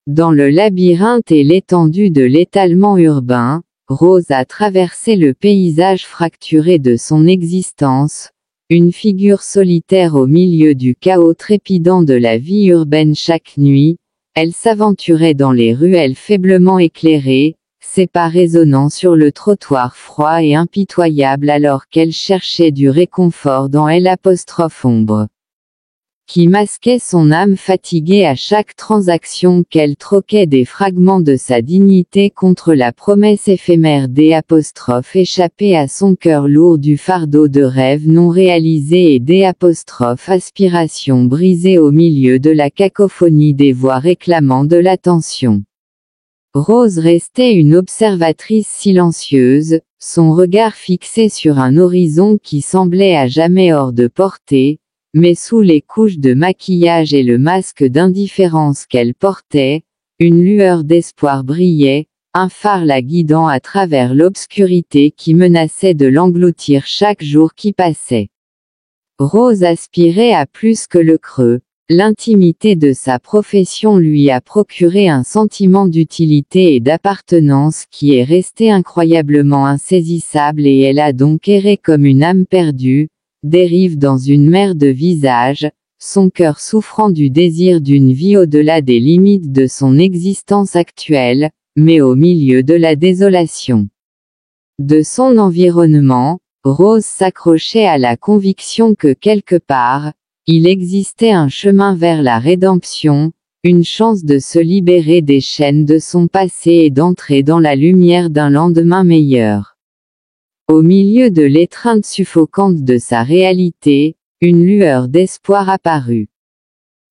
Dans le labyrinthe et l'étendue de l'étalement urbain, Rose a traversé le paysage fracturé de son existence, une figure solitaire au milieu du chaos trépidant de la vie urbaine. Chaque nuit, elle s'aventurait dans les ruelles faiblement éclairées, ses pas résonnant sur le trottoir froid et impitoyable alors qu'elle cherchait du réconfort dans l'ombre qui masquait son âme fatiguée à chaque transaction qu'elle troquait des fragments de sa dignité contre la promesse éphémère échappée à son cœur lourd du fardeau de rêves non réalisés et aspirations brisées au milieu de la cacophonie des voix réclamant de l'attention. Rose restait une observatrice silencieuse, son regard fixé sur un horizon qui semblait à jamais hors de portée, mais sous les couches de maquillage et le masque d'indifférence qu'elle portait, une lueur d'espoir brillait, un phare la guidant à travers l'obscurité qui menaçait de l'engloutir chaque jour qui passait. Rose aspirait à plus que le creux. L'intimité de sa profession lui a procuré un sentiment d'utilité et d'appartenance qui est resté incroyablement insaisissable et elle a donc erré comme une âme perdue, dérive dans une mer de visages, son cœur souffrant du désir d'une vie au-delà des limites de son existence actuelle, mais au milieu de la désolation de son environnement. Rose s'accrochait à la conviction que quelque part, il existait un chemin vers la rédemption, une chance de se libérer des chaînes de son passé et d'entrer dans la lumière d'un lendemain meilleur. Au milieu de l'étreinte suffocante de sa réalité, une lueur d'espoir apparut.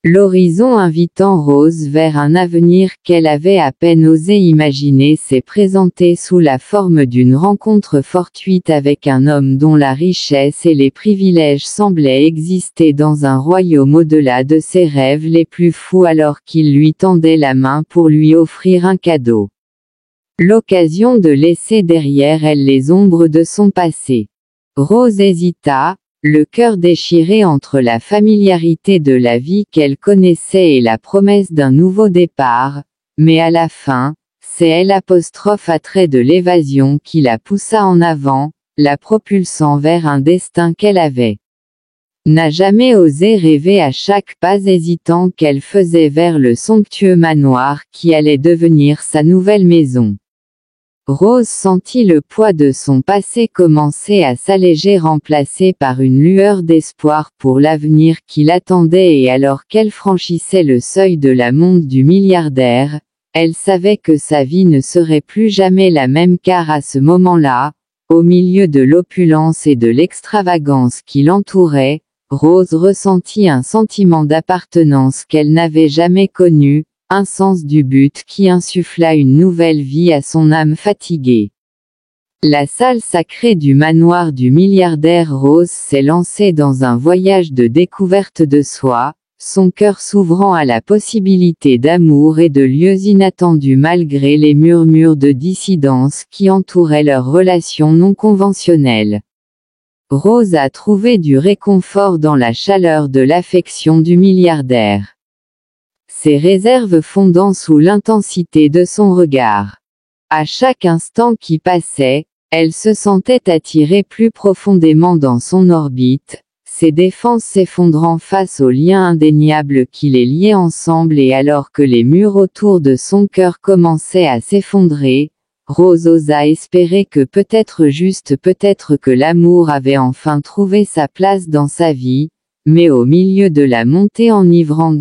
L'horizon invitant Rose vers un avenir qu'elle avait à peine osé imaginer s'est présenté sous la forme d'une rencontre fortuite avec un homme dont la richesse et les privilèges semblaient exister dans un royaume au-delà de ses rêves les plus fous alors qu'il lui tendait la main pour lui offrir un cadeau. L'occasion de laisser derrière elle les ombres de son passé. Rose hésita, le cœur déchiré entre la familiarité de la vie qu'elle connaissait et la promesse d'un nouveau départ, mais à la fin, c'est l'attrait de l'évasion qui la poussa en avant, la propulsant vers un destin qu'elle n'a jamais osé rêver à chaque pas hésitant qu'elle faisait vers le somptueux manoir qui allait devenir sa nouvelle maison. Rose sentit le poids de son passé commencer à s'alléger remplacé par une lueur d'espoir pour l'avenir qui l'attendait et alors qu'elle franchissait le seuil de la monde du milliardaire, elle savait que sa vie ne serait plus jamais la même car à ce moment-là, au milieu de l'opulence et de l'extravagance qui l'entourait, Rose ressentit un sentiment d'appartenance qu'elle n'avait jamais connu, un sens du but qui insuffla une nouvelle vie à son âme fatiguée. La salle sacrée du manoir du milliardaire. Rose s'est lancée dans un voyage de découverte de soi, son cœur s'ouvrant à la possibilité d'amour et de lieux inattendus malgré les murmures de dissidence qui entouraient leur relation non conventionnelle. Rose a trouvé du réconfort dans la chaleur de l'affection du milliardaire. Ses réserves fondant sous l'intensité de son regard. À chaque instant qui passait, elle se sentait attirée plus profondément dans son orbite, ses défenses s'effondrant face aux liens indéniables qui les liaient ensemble et alors que les murs autour de son cœur commençaient à s'effondrer, Rose osa espérer que peut-être que l'amour avait enfin trouvé sa place dans sa vie, mais au milieu de la montée enivrante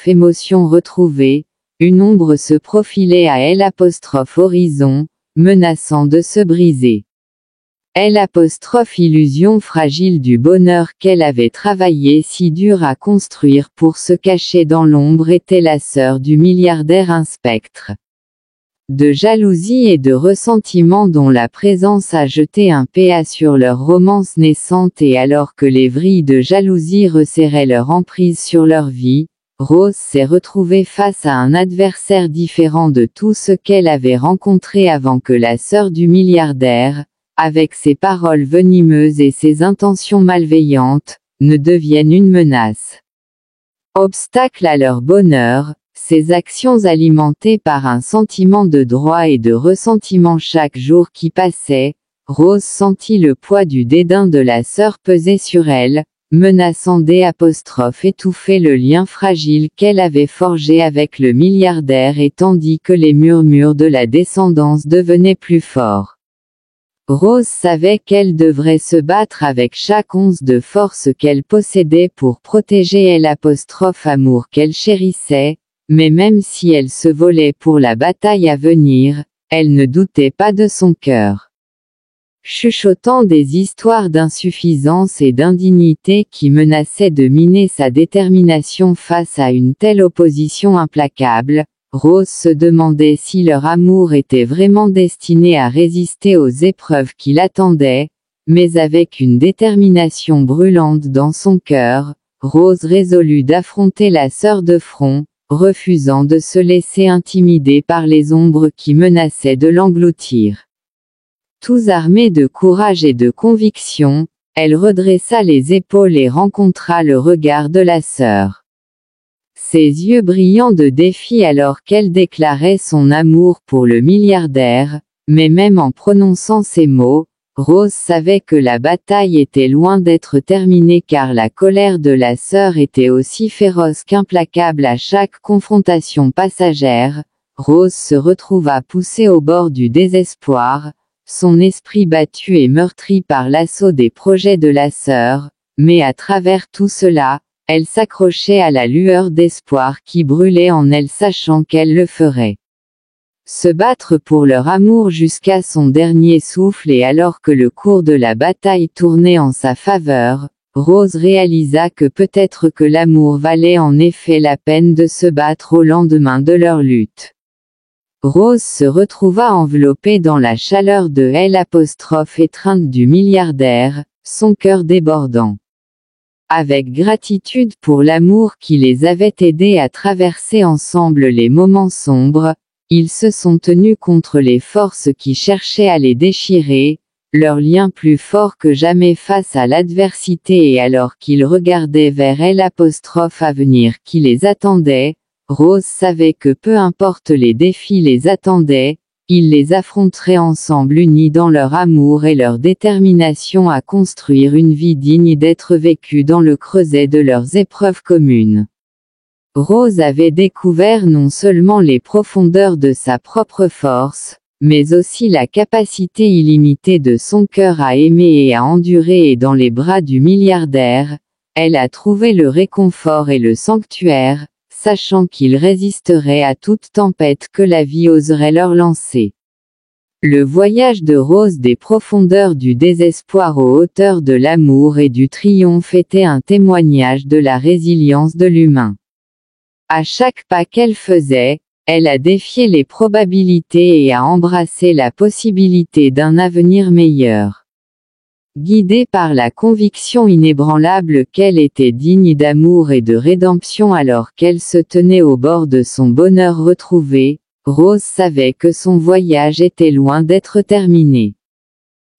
émotions retrouvées, une ombre se profilait à horizon, menaçant de se briser. Illusion fragile du bonheur qu'elle avait travaillé si dur à construire pour se cacher dans l'ombre était la sœur du milliardaire, un spectre de jalousie et de ressentiment dont la présence a jeté un péa sur leur romance naissante et alors que les vrilles de jalousie resserraient leur emprise sur leur vie, Rose s'est retrouvée face à un adversaire différent de tout ce qu'elle avait rencontré avant que la sœur du milliardaire, avec ses paroles venimeuses et ses intentions malveillantes, ne devienne une menace. Obstacle à leur bonheur, Ses actions alimentées par un sentiment de droit et de ressentiment chaque jour qui passait, Rose sentit le poids du dédain de la sœur peser sur elle, menaçant d'étouffer le lien fragile qu'elle avait forgé avec le milliardaire, et tandis que les murmures de la descendance devenaient plus forts. Rose savait qu'elle devrait se battre avec chaque once de force qu'elle possédait pour protéger l'amour qu'elle chérissait, mais même si elle se volait pour la bataille à venir, elle ne doutait pas de son cœur. Chuchotant des histoires d'insuffisance et d'indignité qui menaçaient de miner sa détermination face à une telle opposition implacable, Rose se demandait si leur amour était vraiment destiné à résister aux épreuves qui l'attendaient, mais avec une détermination brûlante dans son cœur, Rose résolut d'affronter la sœur de front, refusant de se laisser intimider par les ombres qui menaçaient de l'engloutir. Tous armés de courage et de conviction, elle redressa les épaules et rencontra le regard de la sœur. Ses yeux brillants de défi alors qu'elle déclarait son amour pour le milliardaire, mais même en prononçant ces mots, Rose savait que la bataille était loin d'être terminée, car la colère de la sœur était aussi féroce qu'implacable. À chaque confrontation passagère, Rose se retrouva poussée au bord du désespoir, son esprit battu et meurtri par l'assaut des projets de la sœur, mais à travers tout cela, elle s'accrochait à la lueur d'espoir qui brûlait en elle, sachant qu'elle le ferait. Se battre pour leur amour jusqu'à son dernier souffle. Et alors que le cours de la bataille tournait en sa faveur, Rose réalisa que peut-être que l'amour valait en effet la peine de se battre au lendemain de leur lutte. Rose se retrouva enveloppée dans la chaleur de étreinte du milliardaire, son cœur débordant. Avec gratitude pour l'amour qui les avait aidés à traverser ensemble les moments sombres, ils se sont tenus contre les forces qui cherchaient à les déchirer, leur lien plus fort que jamais face à l'adversité. Et alors qu'ils regardaient vers l'avenir qui les attendait, Rose savait que peu importe les défis les attendaient, ils les affronteraient ensemble, unis dans leur amour et leur détermination à construire une vie digne d'être vécue dans le creuset de leurs épreuves communes. Rose avait découvert non seulement les profondeurs de sa propre force, mais aussi la capacité illimitée de son cœur à aimer et à endurer, et dans les bras du milliardaire, elle a trouvé le réconfort et le sanctuaire, sachant qu'il résisterait à toute tempête que la vie oserait leur lancer. Le voyage de Rose des profondeurs du désespoir aux hauteurs de l'amour et du triomphe était un témoignage de la résilience de l'humain. À chaque pas qu'elle faisait, elle a défié les probabilités et a embrassé la possibilité d'un avenir meilleur. Guidée par la conviction inébranlable qu'elle était digne d'amour et de rédemption alors qu'elle se tenait au bord de son bonheur retrouvé, Rose savait que son voyage était loin d'être terminé.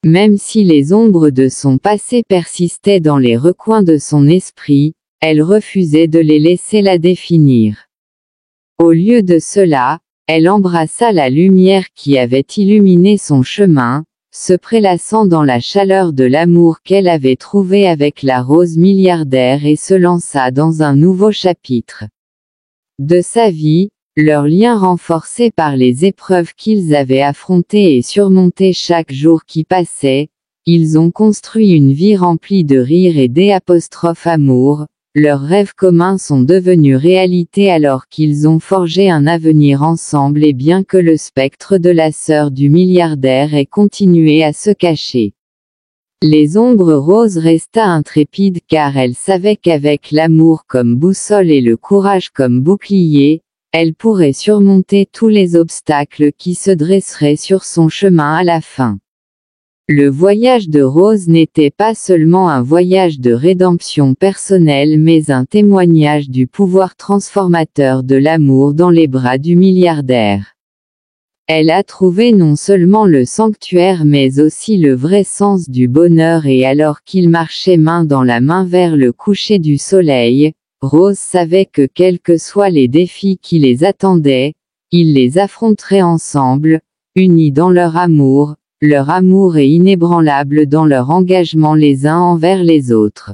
Même si les ombres de son passé persistaient dans les recoins de son esprit, elle refusait de les laisser la définir. Au lieu de cela, elle embrassa la lumière qui avait illuminé son chemin, se prélassant dans la chaleur de l'amour qu'elle avait trouvé avec la Rose milliardaire, et se lança dans un nouveau chapitre de sa vie, leur lien renforcé par les épreuves qu'ils avaient affrontées et surmontées chaque jour qui passait. Ils ont construit une vie remplie de rires et d'amour. Leurs rêves communs sont devenus réalité alors qu'ils ont forgé un avenir ensemble, et bien que le spectre de la sœur du milliardaire ait continué à se cacher, les ombres, Rose resta intrépide, car elle savait qu'avec l'amour comme boussole et le courage comme bouclier, elle pourrait surmonter tous les obstacles qui se dresseraient sur son chemin à la fin. Le voyage de Rose n'était pas seulement un voyage de rédemption personnelle, mais un témoignage du pouvoir transformateur de l'amour dans les bras du milliardaire. Elle a trouvé non seulement le sanctuaire mais aussi le vrai sens du bonheur, et alors qu'ils marchaient main dans la main vers le coucher du soleil, Rose savait que quels que soient les défis qui les attendaient, ils les affronteraient ensemble, unis dans leur amour est inébranlable dans leur engagement les uns envers les autres.